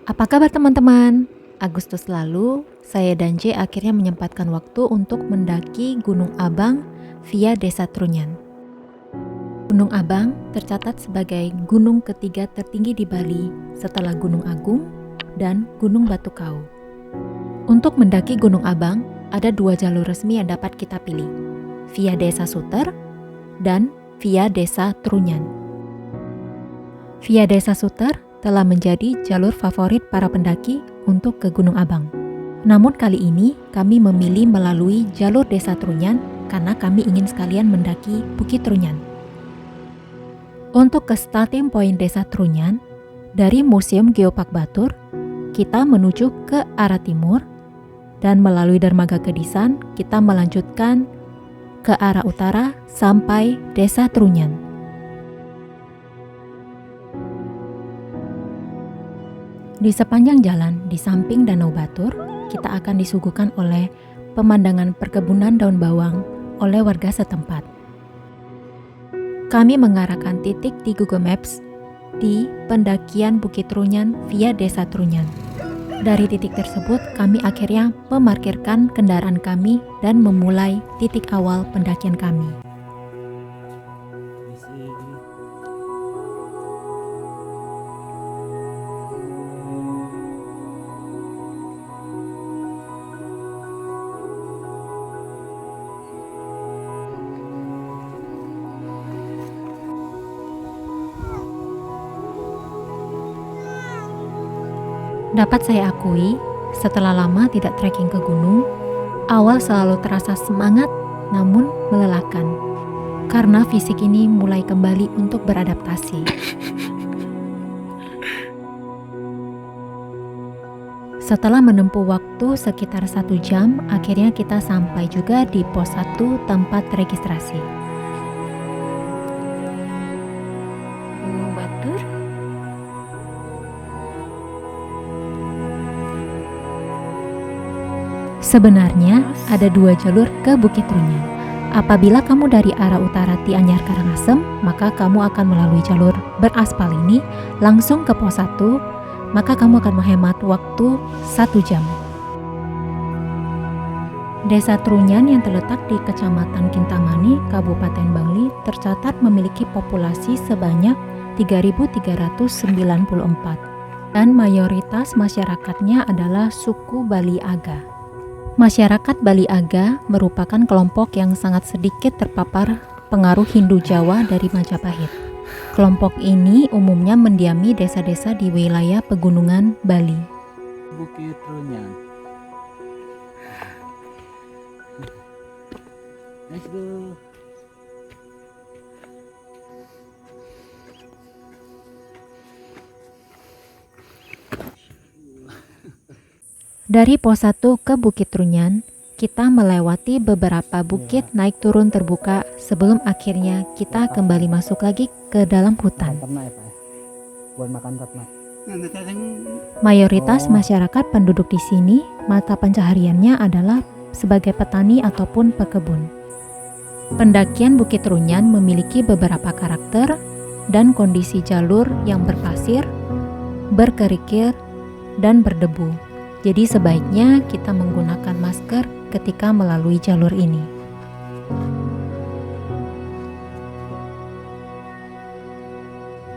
Apa kabar teman-teman? Agustus lalu, saya dan J akhirnya menyempatkan waktu untuk mendaki Gunung Abang via Desa Trunyan. Gunung Abang tercatat sebagai gunung ketiga tertinggi di Bali setelah Gunung Agung dan Gunung Batu Kau. Untuk mendaki Gunung Abang, ada dua jalur resmi yang dapat kita pilih, via Desa Suter dan via Desa Trunyan. Via Desa Suter telah menjadi jalur favorit para pendaki untuk ke Gunung Abang. Namun kali ini kami memilih melalui jalur Desa Trunyan karena kami ingin sekalian mendaki Bukit Trunyan. Untuk ke starting point Desa Trunyan, dari Museum Geopark Batur, kita menuju ke arah timur dan melalui Dermaga Kedisan kita melanjutkan ke arah utara sampai Desa Trunyan. Di sepanjang jalan di samping Danau Batur, kita akan disuguhkan oleh pemandangan perkebunan daun bawang oleh warga setempat. Kami mengarahkan titik di Google Maps di pendakian Bukit Trunyan via Desa Trunyan. Dari titik tersebut, kami akhirnya memarkirkan kendaraan kami dan memulai titik awal pendakian kami. Dapat saya akui, setelah lama tidak trekking ke gunung, awal selalu terasa semangat namun melelahkan, karena fisik ini mulai kembali untuk beradaptasi. Setelah menempuh waktu sekitar 1 jam, akhirnya kita sampai juga di pos 1 tempat registrasi. Gunung Batur. Sebenarnya ada 2 jalur ke Bukit Trunyan. Apabila kamu dari arah utara Tianyar Karangasem, maka kamu akan melalui jalur beraspal ini langsung ke pos 1, maka kamu akan menghemat waktu 1 jam. Desa Trunyan yang terletak di Kecamatan Kintamani, Kabupaten Bangli, tercatat memiliki populasi sebanyak 3.394 dan mayoritas masyarakatnya adalah suku Bali Aga. Masyarakat Bali Aga merupakan kelompok yang sangat sedikit terpapar pengaruh Hindu Jawa dari Majapahit. Kelompok ini umumnya mendiami desa-desa di wilayah pegunungan Bali. Bukit Trunyan. Let's go. Dari pos 1 ke Bukit Trunyan, kita melewati beberapa bukit naik turun terbuka sebelum akhirnya kita kembali masuk lagi ke dalam hutan. Ternak ya, Pak? Buat makan ternak. Mayoritas masyarakat penduduk di sini mata pencahariannya adalah sebagai petani ataupun pekebun. Pendakian Bukit Trunyan memiliki beberapa karakter dan kondisi jalur yang berpasir, berkerikil, dan berdebu. Jadi sebaiknya kita menggunakan masker ketika melalui jalur ini.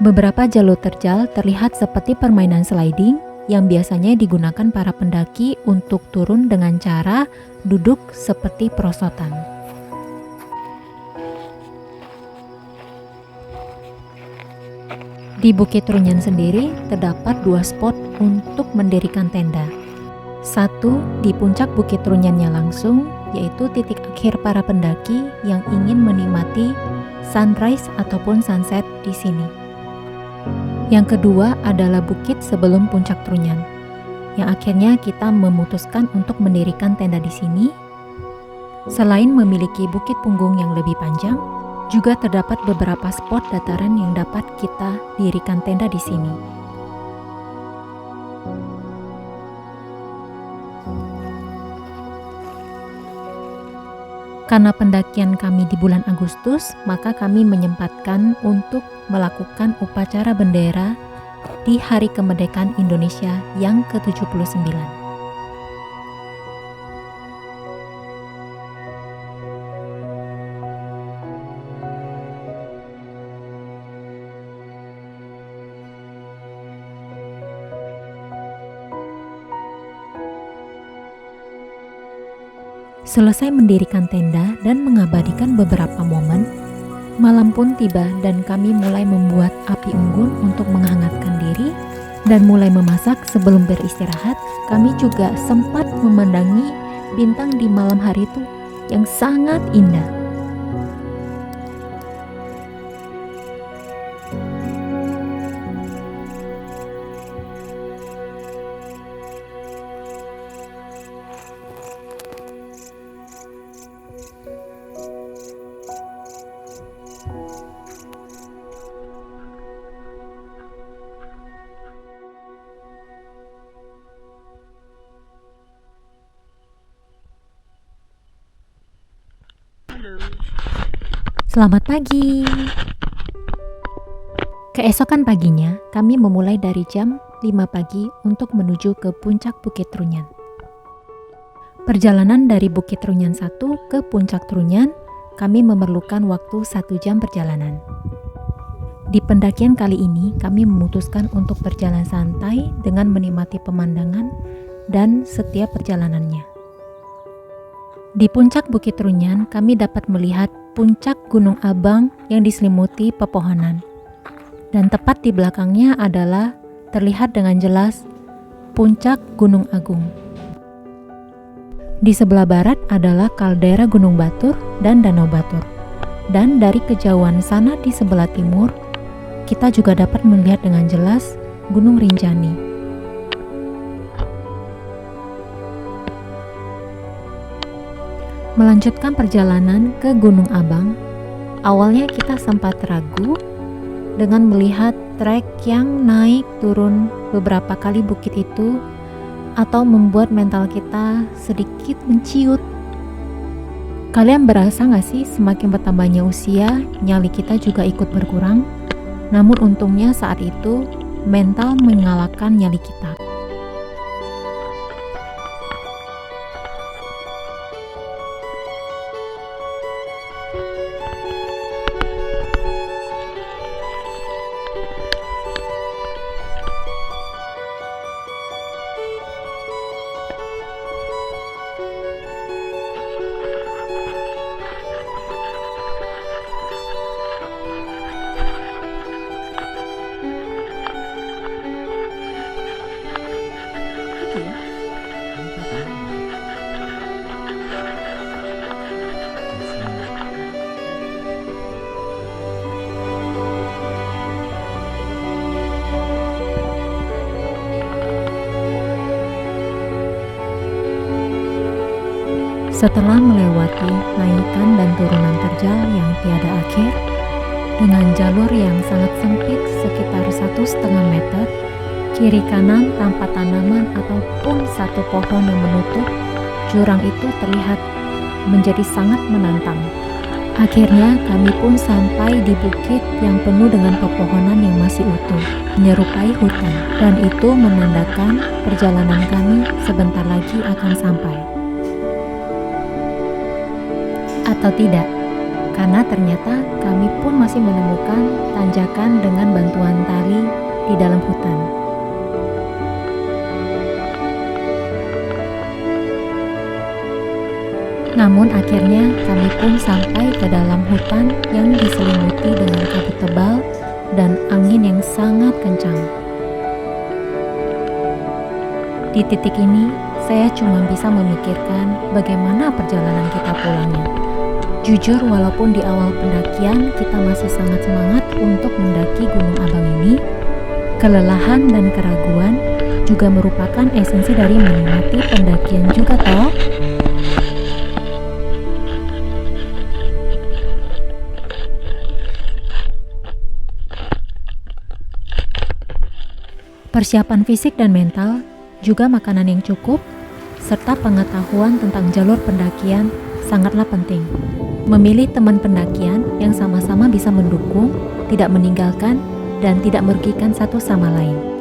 Beberapa jalur terjal terlihat seperti permainan sliding yang biasanya digunakan para pendaki untuk turun dengan cara duduk seperti perosotan. Di Bukit Trunyan sendiri terdapat 2 spot untuk mendirikan tenda. Satu di puncak Bukit Trunyannya langsung, yaitu titik akhir para pendaki yang ingin menikmati sunrise ataupun sunset di sini. Yang kedua adalah bukit sebelum puncak Trunyan, yang akhirnya kita memutuskan untuk mendirikan tenda di sini. Selain memiliki bukit punggung yang lebih panjang, juga terdapat beberapa spot dataran yang dapat kita dirikan tenda di sini. Karena pendakian kami di bulan Agustus, maka kami menyempatkan untuk melakukan upacara bendera di Hari Kemerdekaan Indonesia yang ke-79. Selesai mendirikan tenda dan mengabadikan beberapa momen, malam pun tiba dan kami mulai membuat api unggun untuk menghangatkan diri dan mulai memasak sebelum beristirahat. Kami juga sempat memandangi bintang di malam hari itu yang sangat indah. Selamat pagi. Keesokan paginya, kami memulai dari jam 5 pagi untuk menuju ke puncak Bukit Trunyan. Perjalanan dari Bukit Trunyan 1 ke puncak Trunyan, kami memerlukan waktu 1 jam perjalanan. Di pendakian kali ini, kami memutuskan untuk berjalan santai dengan menikmati pemandangan dan setiap perjalanannya. Di puncak Bukit Trunyan, kami dapat melihat puncak Gunung Abang yang diselimuti pepohonan. Dan tepat di belakangnya adalah terlihat dengan jelas puncak Gunung Agung. Di sebelah barat adalah kaldera Gunung Batur dan Danau Batur. Dan dari kejauhan sana di sebelah timur, kita juga dapat melihat dengan jelas Gunung Rinjani. Melanjutkan perjalanan ke Gunung Abang, awalnya kita sempat ragu dengan melihat trek yang naik turun beberapa kali bukit itu, atau membuat mental kita sedikit menciut. Kalian berasa gak sih semakin bertambahnya usia, nyali kita juga ikut berkurang? Namun untungnya saat itu mental mengalahkan nyali kita. Setelah melewati naikan dan turunan terjal yang tiada akhir, dengan jalur yang sangat sempit sekitar 1,5 meter, kiri kanan tanpa tanaman ataupun satu pohon yang menutup, jurang itu terlihat menjadi sangat menantang. Akhirnya kami pun sampai di bukit yang penuh dengan pepohonan yang masih utuh, menyerupai hutan, dan itu menandakan perjalanan kami sebentar lagi akan sampai. Atau tidak, karena ternyata kami pun masih menemukan tanjakan dengan bantuan tali di dalam hutan. Namun akhirnya kami pun sampai ke dalam hutan yang diselimuti dengan kabut tebal dan angin yang sangat kencang. Di titik ini, saya cuma bisa memikirkan bagaimana perjalanan kita pulangnya. Jujur, walaupun di awal pendakian kita masih sangat semangat untuk mendaki Gunung Abang ini, kelelahan dan keraguan juga merupakan esensi dari menikmati pendakian juga toh. Persiapan fisik dan mental, juga makanan yang cukup, serta pengetahuan tentang jalur pendakian sangatlah penting. Memilih teman pendakian yang sama-sama bisa mendukung, tidak meninggalkan, dan tidak merugikan satu sama lain.